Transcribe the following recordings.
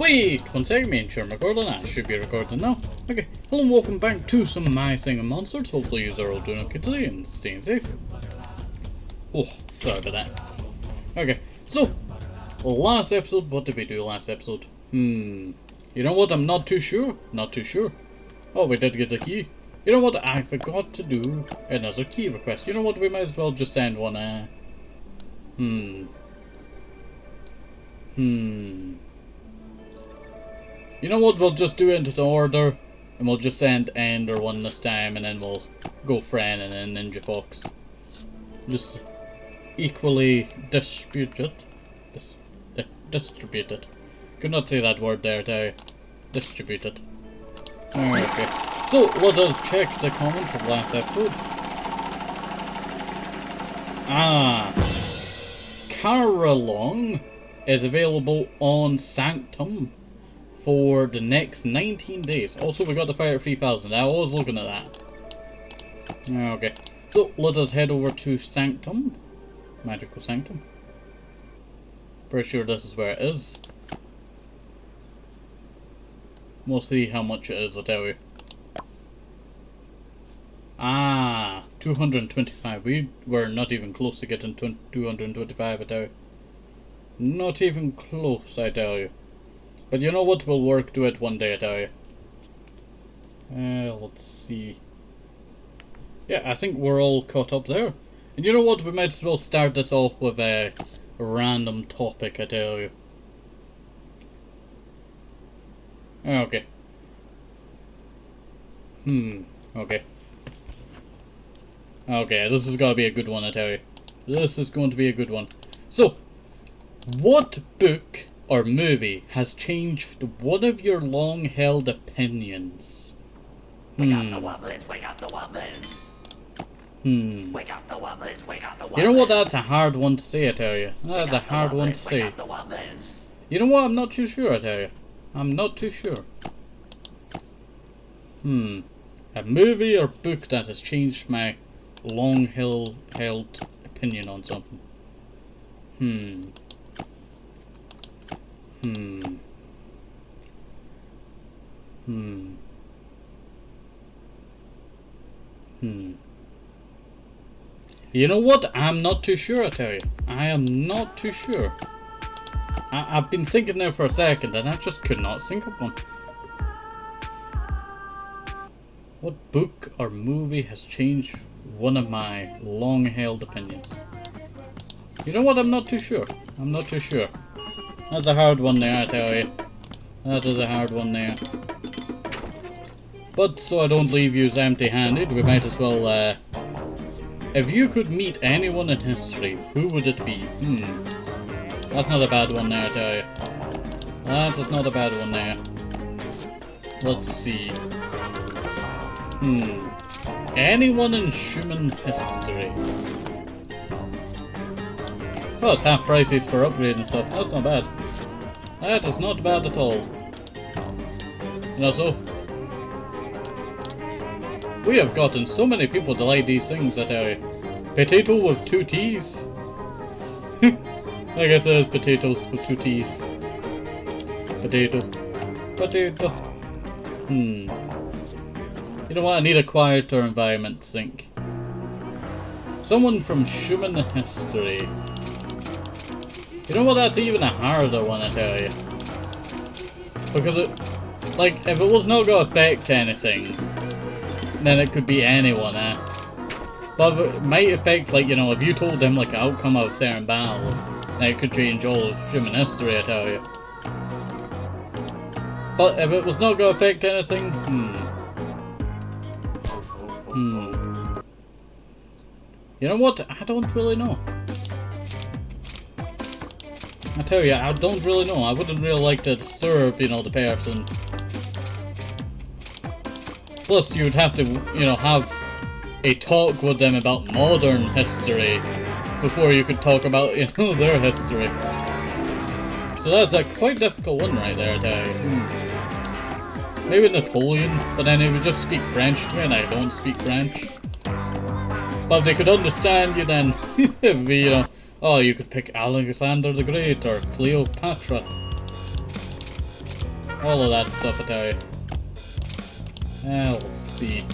Wait, one second, me and sure I'm recording. I should be recording now. Okay, hello and welcome back to some My Singing Monsters. Hopefully you are all doing okay today and staying safe. Oh, sorry about that. Okay, so, last episode, what did we do last episode? You know what, I'm not too sure. Not too sure. Oh, we did get a key. You know what, I forgot to do another key request. You know what, we might as well just send one, You know what, we'll just do it in order, and we'll just send Ender one this time, and then we'll go Fren and then Ninja Fox. Just equally distributed. Distributed. Could not say that word there, Terry. Distributed. Okay. So, let us check the comments of last episode. Caralong is available on Sanctum for the next 19 days. Also, we got the Fire 3000. I was looking at that. Okay. So, let us head over to Sanctum. Magical Sanctum. Pretty sure this is where it is. We'll see how much it is, I'll tell you. 225. We were not even close to getting 225, I tell you. Not even close, I tell you. But you know what? We'll work to it one day, I tell you. Let's see. Yeah, I think we're all caught up there. And you know what? We might as well start this off with a random topic, I tell you. Okay. Okay. Okay, this is gonna be a good one, I tell you. This is going to be a good one. So, what book or movie has changed one of your long-held opinions? Wake up the wobblins, wake up the wobblins. Wake up the wobblins, wake up the wobblins. You know what, that's a hard one to say, I tell you. That's a hard one to say. Wake up the wobblins. You know what, I'm not too sure, I tell you. I'm not too sure. A movie or book that has changed my long-held opinion on something. You know what? I'm not too sure, I tell you. I am not too sure. I've been thinking there for a second and I just could not think of one. What book or movie has changed one of my long-held opinions? You know what? I'm not too sure. I'm not too sure. That's a hard one there, I tell you. That is a hard one there. But so I don't leave you empty-handed, we might as well, if you could meet anyone in history, who would it be? That's not a bad one there, I tell you. That is not a bad one there. Let's see. Anyone in human history? Oh, it's half prices for upgrading stuff. That's not bad. That is not bad at all. And also, we have gotten so many people to like these things, I tell you. Potato with 2 T's. I guess it is potatoes with 2 T's. Potato. Potato. You know what? I need a quieter environment to think. Someone from human history. You know what? That's even a harder one, I tell you. Because it, like, if it was not going to affect anything, then it could be anyone, But it might affect, like, you know, if you told them, like, an outcome of a certain battle, then it could change all of human history, I tell you. But if it was not going to affect anything, You know what? I don't really know. I tell you, I don't really know. I wouldn't really like to disturb, you know, the person. Plus, you'd have to, you know, have a talk with them about modern history before you could talk about, you know, their history. So that's a quite difficult one right there, I tell you. Maybe Napoleon, but then he would just speak French, and I don't speak French. But if they could understand you, then it would be, you know, oh, you could pick Alexander the Great or Cleopatra. All of that stuff, I tell you. Let's see.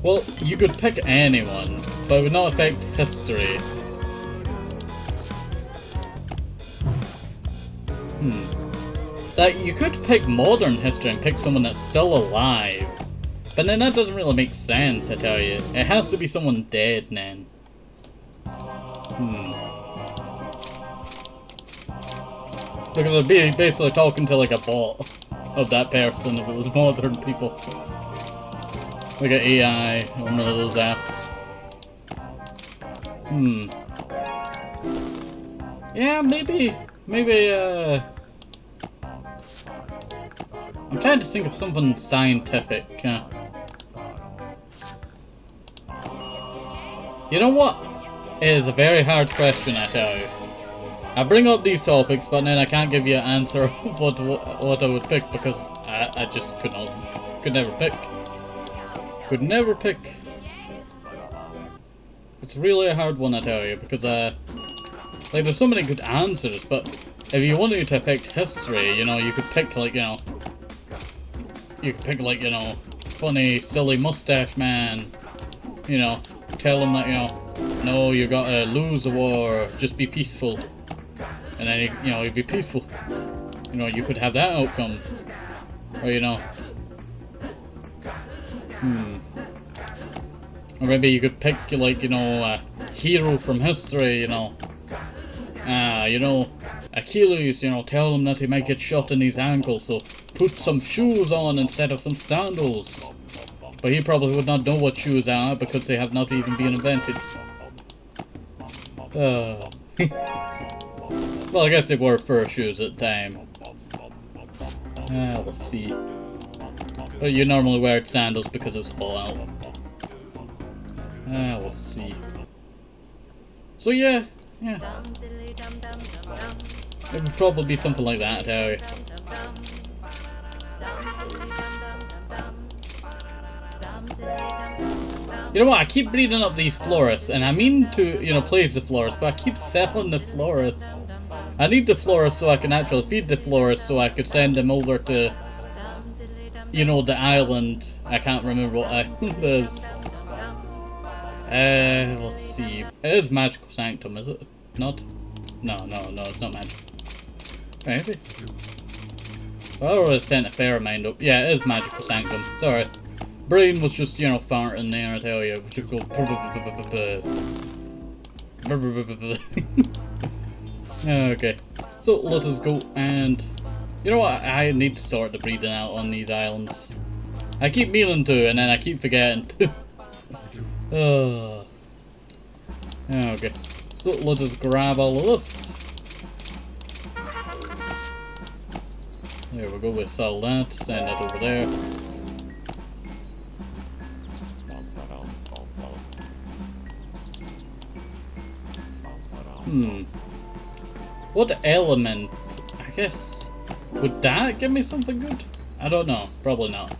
Well, you could pick anyone, but it would not affect history. That you could pick modern history and pick someone that's still alive. But then that doesn't really make sense, I tell you. It has to be someone dead then. Because I'd be basically talking to like a bot of that person if it was modern people. Like an AI, one of those apps. Yeah, maybe, I'm trying to think of something scientific. You know what? It is a very hard question, I tell you. I bring up these topics, but then I can't give you an answer of what I would pick because I just could never pick. Could never pick. It's really a hard one, I tell you, because like there's so many good answers, but if you wanted to pick history, you know, you could pick like, you could pick like, funny, silly mustache man, tell him that, no, you gotta lose the war, just be peaceful. And then, you'd be peaceful. You could have that outcome. Or, Or maybe you could pick, like, a hero from history, Achilles, tell him that he might get shot in his ankle, so put some shoes on instead of some sandals. But he probably would not know what shoes are because they have not even been invented. Well, I guess they were fur shoes at the time. Let's see. But you normally wear sandals because it was hot out. Let's see. So yeah. It would probably be something like that, I tell you. You know what, I keep breeding up these florists, and I mean to, place the florist, but I keep selling the florist. I need the florist so I can actually feed the florist so I could send them over to, the island. I can't remember what island it is. Let's see. It is Magical Sanctum, is it? Not? No, it's not magic. Maybe. I already sent a fair mind up. Yeah, it is Magical Sanctum. Sorry. Brain was just, farting there, I tell you. Just go. Okay. So, let us go and... You know what? I need to sort the breeding out on these islands. I keep meaning to, and then I keep forgetting to. Okay. So, let us grab all of this. There we go, we'll sell that, send that over there. What element? I guess... Would that give me something good? I don't know. Probably not.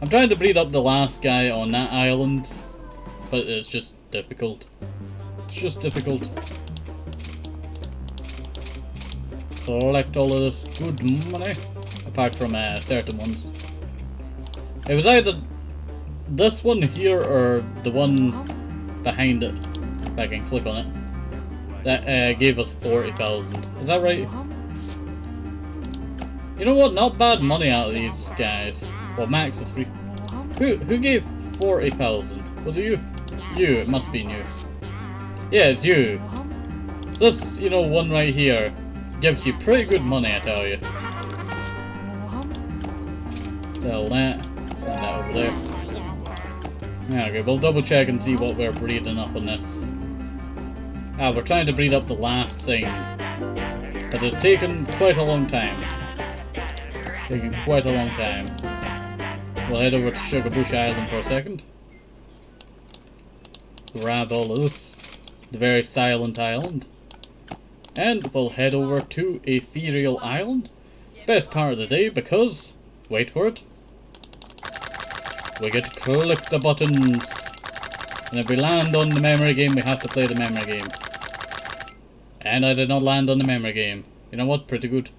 I'm trying to breed up the last guy on that island, but it's just difficult. It's just difficult. Collect all of this good money, apart from certain ones. It was either this one here or the one behind it, if I can click on it, that gave us 40,000. Is that right? You know what? Not bad money out of these guys. Well, max is 3. Who gave 40,000? Was it you? You. It must be you. Yeah, it's you. This, one right here gives you pretty good money, I tell you. Sell that. Send that over there. Okay, we'll double check and see what we're breeding up on this. We're trying to breed up the last thing. But it's taken quite a long time. We'll head over to Sugarbush Island for a second. Grab all of this. The very silent island. And we'll head over to Ethereal Island. Best part of the day because, wait for it, we get to click the buttons. And if we land on the memory game, we have to play the memory game. And I did not land on the memory game. You know what? Pretty good.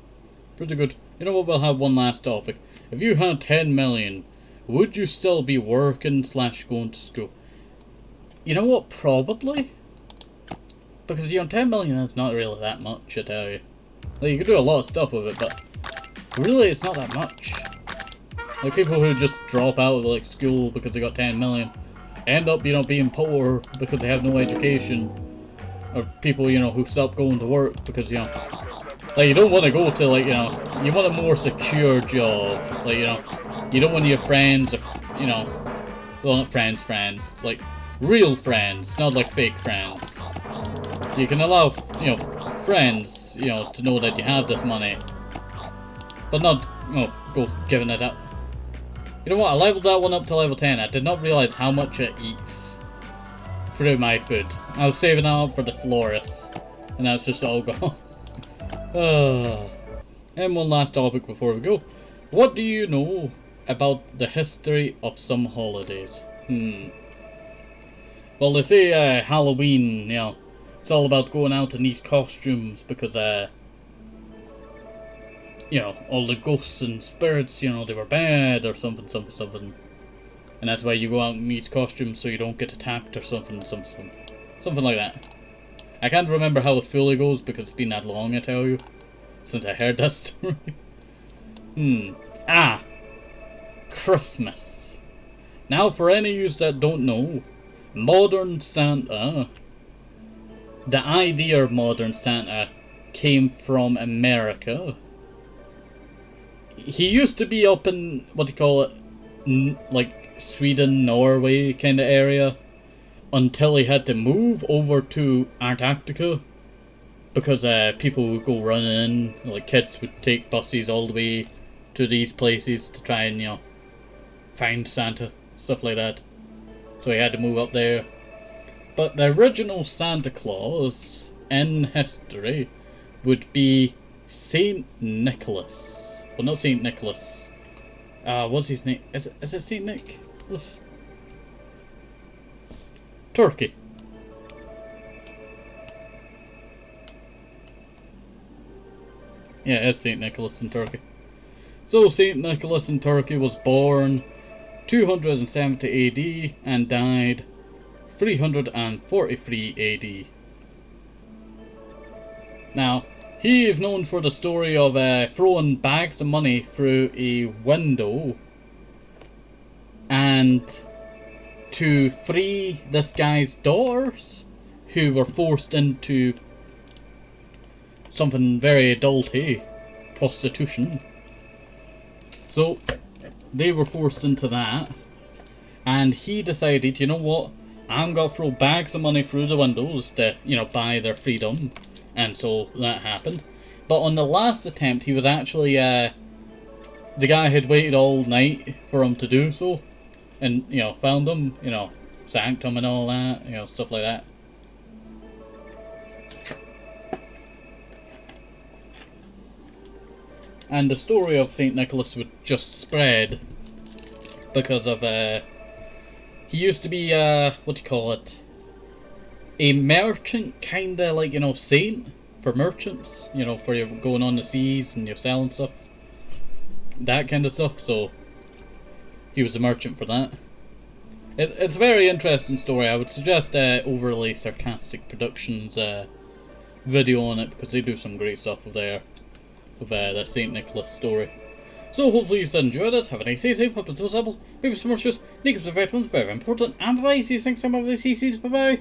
Pretty good. You know what? We'll have one last topic. If you had 10 million, would you still be working / going to school? You know what? Probably. Because, 10 million is not really that much, I tell you. Like, you can do a lot of stuff with it, but really it's not that much. Like, people who just drop out of, like, school because they got 10 million end up, being poor because they have no education. Or people, who stop going to work because, like, you don't want to go to, like, you want a more secure job. Like, you don't want your friends, or, well, not friends, like, real friends, not like fake friends. You can allow, friends, to know that you have this money, but not, go giving it up. You know what, I leveled that one up to level 10. I did not realize how much it eats through my food. I was saving that up for the florist, and that's just all gone. And one last topic before we go. What do you know about the history of some holidays? Well, they say Halloween, it's all about going out in these costumes because, all the ghosts and spirits, they were bad or something. And that's why you go out in these costumes so you don't get attacked or something like that. I can't remember how it fully goes because it's been that long, I tell you, since I heard that story. Christmas. Now, for any of you that don't know, modern Santa, the idea of modern Santa came from America. He used to be up in, like Sweden, Norway kind of area, until he had to move over to Antarctica because people would go running, like kids would take buses all the way to these places to try and, find Santa, stuff like that. So he had to move up there. But the original Santa Claus in history would be Saint Nicholas. Well, not Saint Nicholas. What's his name? Is it Saint Nicholas? Turkey. Yeah, it's Saint Nicholas in Turkey. So Saint Nicholas in Turkey was born 270 AD and died 343 AD. Now, he is known for the story of throwing bags of money through a window and to free this guy's daughters who were forced into something very adulty, prostitution. So they were forced into that, and he decided, you know what, I'm gonna throw bags of money through the windows to, buy their freedom. And so that happened. But on the last attempt, he was actually, the guy had waited all night for him to do so. And, found him, thanked him and all that, stuff like that. And the story of St. Nicholas would just spread because of, he used to be, a merchant, kinda like, saint for merchants, for you going on the seas and you're selling stuff. That kind of stuff, so he was a merchant for that. It's a very interesting story. I would suggest Overly Sarcastic Productions video on it because they do some great stuff there with the St. Nicholas story. So hopefully you enjoyed it. Have a nice day, safe, hope it was able. Maybe some more shows. Nick of the veterans, very important. And bye-bye. See you next time over the CCs. Bye-bye.